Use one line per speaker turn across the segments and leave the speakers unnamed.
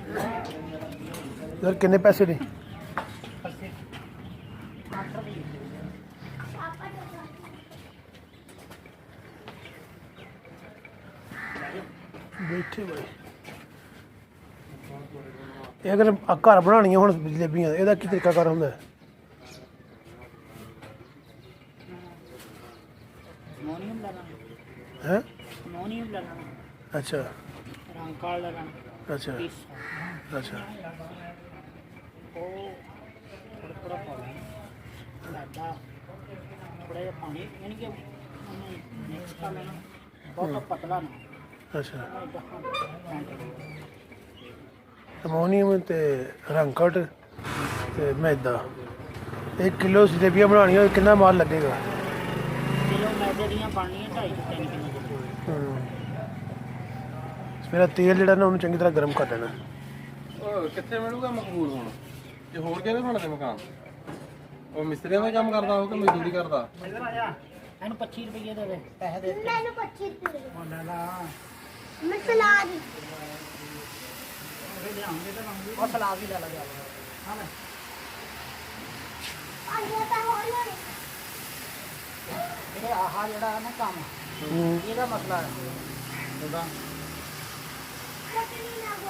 यार किन्ने पैसे ने? बैठे भाई ये अगर घर बनानियां हुण जलेबियां ਇਹਦਾ ਕੀ ਤਰੀਕਾ ਕਰ ਹੁੰਦਾ ਹੈ? हैं? अच्छा अच्छा अच्छा अच्छा अमोनीयम ते रंग घट ते मैदा 1 किलो जलेबियां बनानियां कितना माल लगेगा? मेरा तेल ਜਿਹੜਾ ਨਾ ਉਹਨੂੰ ਚੰਗੀ ਤਰ੍ਹਾਂ ਗਰਮ ਕਰ ਦੇਣਾ।
ਉਹ ਕਿੱਥੇ ਮਿਲੂਗਾ ਮਕਬੂਲ ਹੁਣ? ਇਹ ਹੋਰ ਕਿਹਦੇ ਬਣਦੇ ਮਕਾਨ? ਉਹ ਮਿਸਤਰੀਆਂ ਦਾ ਕੰਮ ਕਰਦਾ ਉਹ ਕਿ ਮਜ਼ਦੂਰੀ ਕਰਦਾ?
ਇਹਨੂੰ 25 ਰੁਪਏ ਦੇ ਦੇ ਪੈਸੇ ਦੇ ਦੇ।
ਮੈਨੂੰ 25 ਰੁਪਏ
ਮੁੰਡਾ ਲਾ
ਮੈਂ ਸਲਾਦ
ਉਹ ਸਲਾਦ ਵੀ ਲੈ ਲਾ ਜਾ। ਹਾਂ ਲੈ
ਆਇਆ ਤਾਂ ਹੋਰ ਲੈ
ਇਹ ਆਹ ਜਿਹੜਾ ਹੈ ਨਾ ਕੰਮ ਇਹਦਾ ਮਸਲਾ ਹੈ ਉਹਦਾ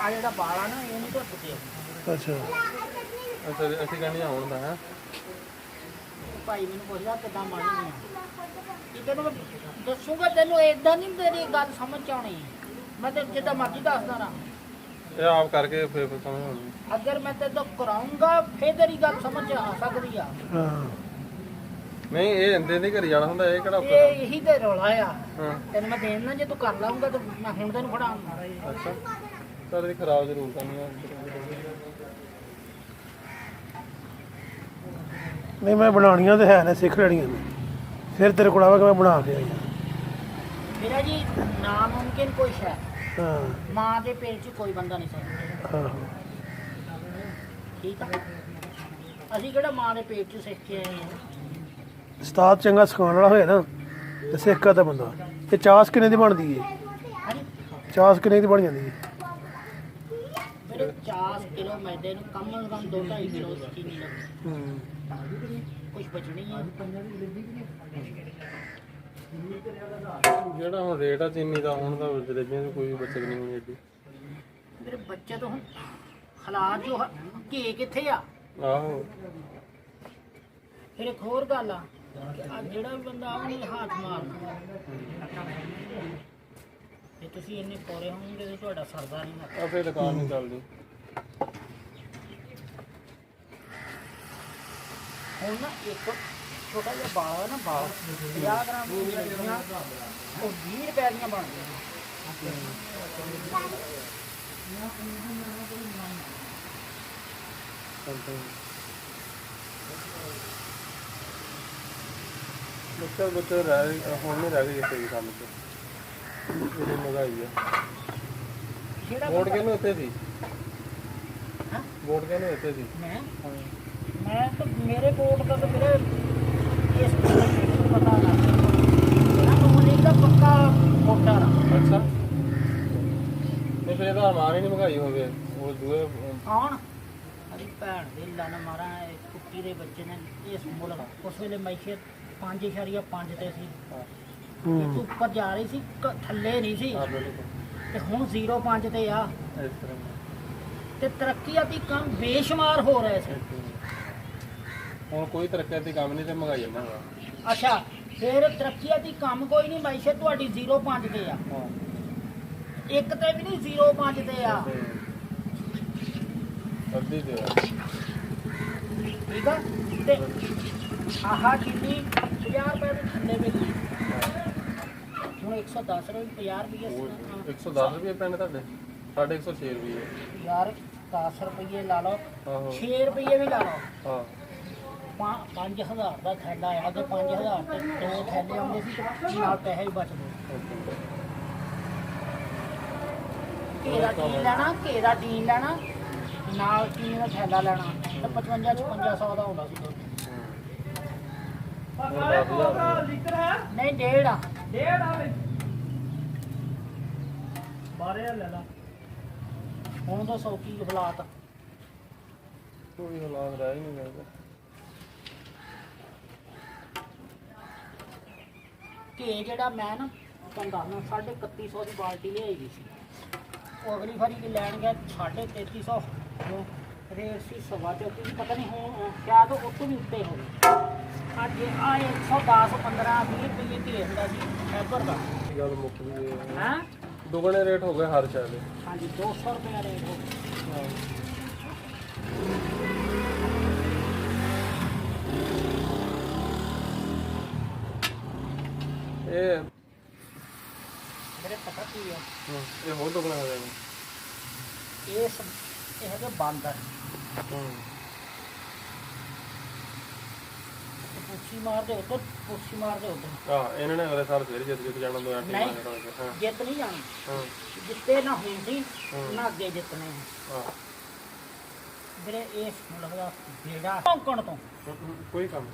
ਆ ਜਿਹੜਾ ਬਾਲ ਆ ਨਾ ਇਹ ਨਹੀਂ ਧੁੱਪਦੇ।
ਅੱਛਾ
ਅੱਛਾ ਅਸੀਂ ਕਹਿੰਦੇ ਹੁਣ ਦਾ ਹੈ
ਭਾਈ ਮੈਨੂੰ ਪੁੱਛਦਾ ਕਿੱਦਾਂ ਮਾਰਨੀ ਆ ਤੈਨੂੰ ਮੈਂ ਦੱਸੂਗਾ ਤੈਨੂੰ ਏਦਾਂ ਨਹੀਂ ਤੇਰੀ ਗੱਲ ਸਮਝ ਚ ਆਉਣੀ। ਮੈਂ ਤੇ ਜਿੱਦਾਂ ਮਰਜ਼ੀ ਦੱਸਦਾ ਨਾ
ਇਹ ਆਪ ਕਰਕੇ ਫਿਰ ਸਮਝ ਆਉਣੀ।
ਅਗਰ ਮੈਂ ਤੇ ਤੋਂ ਕਰਾਉਂਗਾ ਫੇਰ ਤੇਰੀ ਗੱਲ ਸਮਝ ਚ ਆ ਸਕਦੀ ਆ।
ਹਾਂ
ਨਹੀਂ ਇਹ ਇੰਦੇ ਦੇ ਘਰੇ ਜਾਣਾ ਹੁੰਦਾ ਇਹ ਕਿਹੜਾ ਔਖਾ?
ਇਹ ਇਹੀ ਤੇ ਰੌਲਾ ਆ।
ਹਾਂ
ਤੈਨੂੰ ਮੈਂ ਦੇਣਾ ਜੇ ਤੂੰ ਕਰ ਲਾਉਂਗਾ ਤਾਂ ਮੈਂ ਹੁਣ ਤੈਨੂੰ ਫੜਾਉਂਗਾ।
ਅੱਛਾ ਚੱਲ ਇਹ ਖਰਾਬ ਜ਼ਰੂਰ ਕਰਨੀ ਆ।
ਨਹੀਂ ਮੈਂ ਬਣਾਉਣੀਆਂ ਤੇ ਹੈ ਨੇ ਸਿੱਖ ਲੈਣੀਆਂ ਨੇ ਫਿਰ ਤੇਰੇ ਕੋਲ ਆਵਾਂਗਾ ਮੈਂ ਬਣਾ ਕੇ ਆਈ
ਮੇਰਾ ਜੀ ਨਾਮੁਮਕਿਨ ਕੋਈ ਸ਼ੈ
ਹਾਂ
ਮਾਂ ਦੇ ਪੇਟ 'ਚ ਕੋਈ ਬੰਦਾ ਨਹੀਂ ਸਕਦਾ।
ਹਾਂ
ਠੀਕ ਆ ਅਸੀਂ ਕਿਹੜਾ ਮਾਂ ਦੇ ਪੇਟ 'ਚ ਸਿੱਖ ਕੇ ਆਏ ਹਾਂ।
ਉਸਤਾਦ ਚੰਗਾ ਸਿਖਾਉਣ ਵਾਲਾ ਹੋਇਆ ਨਾ ਤੇ ਸਿੱਖ ਦਾ ਬੰਦਾ। ਇਹ ਚਾਸ ਕਿੰਨੇ ਦੀ ਬਣਦੀ ਹੈ?
ਹਾਂਜੀ
ਚਾਸ ਕਿੰਨੇ ਦੀ ਬਣ ਜਾਂਦੀ ਹੈ?
ਮੇਰੇ 4 ਕਿਲੋ ਮੈਦੇ ਨੂੰ ਕਮ ਸੇ ਕਮ 2-2.5 ਕਿਲੋ ਚੀਨੀ ਲੱਗਦੀ ਕੁਝ ਬਚਣੀ ਹੈ।
ਜਿਹੜਾ ਹੁਣ ਰੇਟ ਆ ਚੀਨੀ ਦਾ ਹੁਣ ਤਾਂ ਜਲੇਬੀਆਂ 'ਚ ਕੋਈ ਬੱਚਤ ਨਹੀਂ ਹੋਣੀ ਏਡੀ।
ਮੇਰੇ ਬੱਚੇ ਤੋਂ ਹੁਣ ਹਾਲਾਤ ਜੋ ਘੇ ਕਿੱਥੇ ਆ।
ਆਹੋ
ਫਿਰ ਇੱਕ ਹੋਰ ਗੱਲ ਆ ਜਿਹੜਾ ਵੀ ਬੰਦਾ ਉਹਨੇ ਹੱਥ ਮਾਰਨਾ ਤੇ ਤੁਸੀਂ ਇੰਨੇ ਪੌਰੇ ਹੋਣਗੇ ਤੇ ਤੁਹਾਡਾ ਸਰਦਾ ਨਹੀਂ।
ਆ ਫਿਰ ਦੁਕਾਨ ਨਹੀਂ ਚੱਲਦੀ।
ਹੁਣ ਨਾ ਇੱਕ ਛੋਟਾ ਜਿਹਾ ਬਾਲ ਹੈ ਨਾ ਬਾਲ 50 ਗ੍ਰਾਮ ਦੀਆਂ ਉਹ 20 ਰੁਪਏ ਦੀਆਂ ਬਣਦੀਆਂ।
ਬੱਚਾ ਰਹਿ ਹੁਣ ਨਹੀਂ ਰਹਿ ਗਈ ਇੱਥੇ ਵੀ ਕੰਮ 'ਚ ਇਹਦੀ ਮਹਿੰਗਾਈ ਆ।
ਜਿਹੜਾ
ਵੋਟ ਕਿਹਨੂੰ ਇੱਥੇ ਸੀ?
ਹਾਂ
ਵੋਟ ਕਿਹਨੂੰ ਇੱਥੇ ਸੀ?
ਮੈਂ ਤਾਂ ਮੇਰੇ ਵੋਟ ਦਾ ਤਾਂ ਮੇਰੇ ਇਸ ਪਤਾ ਨਾ ਮੈਨੂੰ ਦਾ ਪੱਕਾ ਵੋਟਰ ਆ।
ਅੱਛਾ ਤੇ ਫਿਰ ਇਹਦਾ ਮਾਰ ਹੀ ਨਹੀਂ ਮਹਿੰਗਾਈ ਹੋ ਗਏ ਉਹ ਦੂਏ
ਕੌਣ ਅਰੇ ਭੈਣ ਦੇ ਲਨ ਮਾਰਾ ਕੁੱਤੀ ਦੇ ਬੱਚੇ ਨੇ ਇਸ ਮੁਲਕ ਉਸ ਵੇਲੇ ਮੈਸ਼ੀਅਤ 5.5 ਤੇ ਸੀ ਤੇ ਉੱਪਰ ਜਾ ਰਹੀ ਸੀ ਥੱਲੇ ਨਹੀਂ ਸੀ ਤੇ ਹੁਣ 0.5 ਤੇ ਆ
ਇਸ ਤਰ੍ਹਾਂ
ਤੇ ਤਰੱਕੀਆਤੀ ਕੰਮ ਬੇਸ਼ੁਮਾਰ ਹੋ ਰਹੇ ਸੀ।
ਹੁਣ ਕੋਈ ਤਰੱਕੀਆਤੀ ਕੰਮ ਨਹੀਂ ਤੇ ਮਹਿੰਗਾਈ ਇੰਨਾ ਵਾ।
ਅੱਛਾ ਫਿਰ ਤਰੱਕੀਆਤੀ ਕੰਮ ਕੋਈ ਨਹੀਂ ਮੈਸ਼ੀਅਤ ਤੁਹਾਡੀ 0.5 ਤੇ ਆ।
ਹਾਂ
ਇੱਕ ਤੇ ਵੀ ਨਹੀਂ 0.5 ਤੇ ਆ।
ਅੱਧੀ ਤੇ ਆ।
ਠੀਕ ਆ ਤੇ ਆਹ ਚੀਨੀ 50 ਰੁਪਏ ਦੇ ਥੱਲੇ ਵਿਕਦੀ ਹੁਣ 110 ਰੁਪਏ 50 ਰੁਪਏ
110 ਰੁਪਏ ਪਿੰਡ ਤੁਹਾਡੇ? ਸਾਡੇ 106 ਰੁਪਏ।
ਯਾਰ 10 ਰੁਪਏ ਲਾ ਲਓ
ਆਹੋ
6 ਰੁਪਏ ਵੀ ਲਾ ਲਓ
ਹਾਂ
5000 ਦਾ ਥੈਲਾ ਆ ਤੇ 5000 ਤੇ 2 ਥੈਲੇ ਆਉਂਦੇ ਸੀ ਤੇ ਨਾਲ ਪੈਸੇ ਵੀ ਬਚਦੇ। ਘੇਰਾ ਟੀਨ ਲੈਣਾ ਘੇਰਾ ਟੀਨ ਲੈਣਾ ਨਾਲ ਟੀਨ ਦਾ ਥੈਲਾ ਲੈਣਾ ਤੇ 55-5600 ਦਾ ਆਉਂਦਾ ਸੀ ਦੁੱਧ। ਨਹੀਂ 1.5 ਆ 1.5 ਆ 12 ਲੈ ਲਾ ਹੁਣ ਦੱਸੋ ਕੀ ਹਾਲਾਤ।
ਕੋਈ ਹਾਲਾਤ ਰਹਿ ਹੀ ਨਹੀਂ ਗਏ।
ਕਿ ਜਿਹੜਾ ਮੈਂ ਨਾ ਤੁਹਾਨੂੰ ਦੱਸਣਾ 3150 ਦੀ ਬਾਲਟੀ ਲਿਆਈ ਗਈ ਸੀ। ਉਹ ਅਗਲੀ ਵਾਰੀ ਕਿ ਲੈਣ ਗਿਆ 3350 ਰੇਟ ਸੀ 34 ਪਤਾ ਨਹੀਂ ਹੁਣ ਸ਼ਾਇਦ ਉਹ ਤੋਂ ਵੀ ਉੱਤੇ ਹੋਵੇ। ਅੱਜ ਆਏ 110 15 20 ਰੁਪਏ ਕੀ ਹੁੰਦਾ ਸੀ ਫਾਈਬਰ ਦਾ।
ਗੱਲ ਮੁੱਕ ਗਈ ਹੈ।
ਹੈਂ
ਦੁਗਣੇ ਰੇਟ ਹੋ ਗਏ ਹਰ ਸ਼ੈ ਦੇ।
ਹਾਂਜੀ 200 ਰੁਪਏ ਰੇਟ ਹੋ ਗਿਆ।
ਇਹ
ਮੇਰੇ ਪਤਾ ਕੀ ਆ
ਇਹ ਹੋਰ ਦੁਗਣਾ ਹੋ ਜਾਣਾ।
ਇਹ ਹੈਗੇ ਬਾਂਦਰ ਪੁੱਛੀ ਮਾਰਦੇ ਉੱਧਰ ਪੁੱਛੀ ਮਾਰਦੇ ਉੱਧਰ।
ਆਹ ਇਹਨਾਂ ਨੇ ਅਗਲੇ ਸਾਲ ਫੇਰ ਜਿੱਤ ਜਾਣਾ ਦੋ ਟੀਮਾਂ
ਨਹੀਂ
ਹਾਂ
ਜਿੱਤ ਨਹੀਂ ਜਾਣੀ।
ਹਾਂ
ਜਿੱਤੇ ਨਾ ਹੁੰਦੀ ਨਾ ਅੱਗੇ ਜਿੱਤਣੇ
ਆਹ
ਵੀਰੇ ਇਹ ਲੱਗਦਾ ਬੇੜਾ ਭੌਂਕਣ ਤੋਂ
ਕੋਈ ਕੰਮ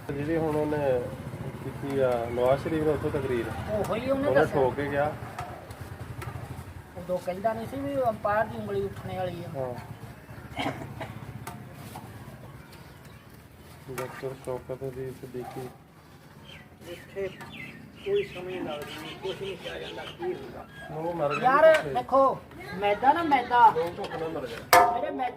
ਜਿਹੜੀ ਹੁਣ ਉਹਨੇ ਕੀਤੀ ਆ ਨਵਾਜ਼ ਸ਼ਰੀਫ ਨੇ ਉੱਥੋਂ ਤਕਰੀਰ
ਉਹੋ ਹੀ ਉਹਨੇ
ਉਹਨੇ
ਦੱਸਿਆ।
ਠੋਕ ਕੇ ਗਿਆ।
ਉਦੋਂ ਕਹਿੰਦਾ ਨਹੀਂ ਸੀ ਵੀ ਅੰਪਾਇਰ ਦੀ ਉਂਗਲੀ ਉੱਠਣੇ ਵਾਲੀ ਆ।
ਹਾਂ ਡਾਕਟਰ ਸ਼ੌਕਤ ਦੀ ਸਿੱਦੀਕੀ
ਇੱਥੇ ਕੋਈ ਸਮਝ ਲੱਗਦੀ ਕੁਝ ਨਹੀਂ ਕਿਹਾ ਜਾਂਦਾ ਕੀ ਹੁੰਦਾ
ਉਹ ਮਰ ਗਿਆ
ਯਾਰ। ਦੇਖੋ ਮੈਦਾ ਨਾ ਮੈਦਾ
ਦੋ ਧੁੱਪ ਨਾਲ ਮਰ ਗਿਆ।
ਮੇਰੇ ਮੈਦਾ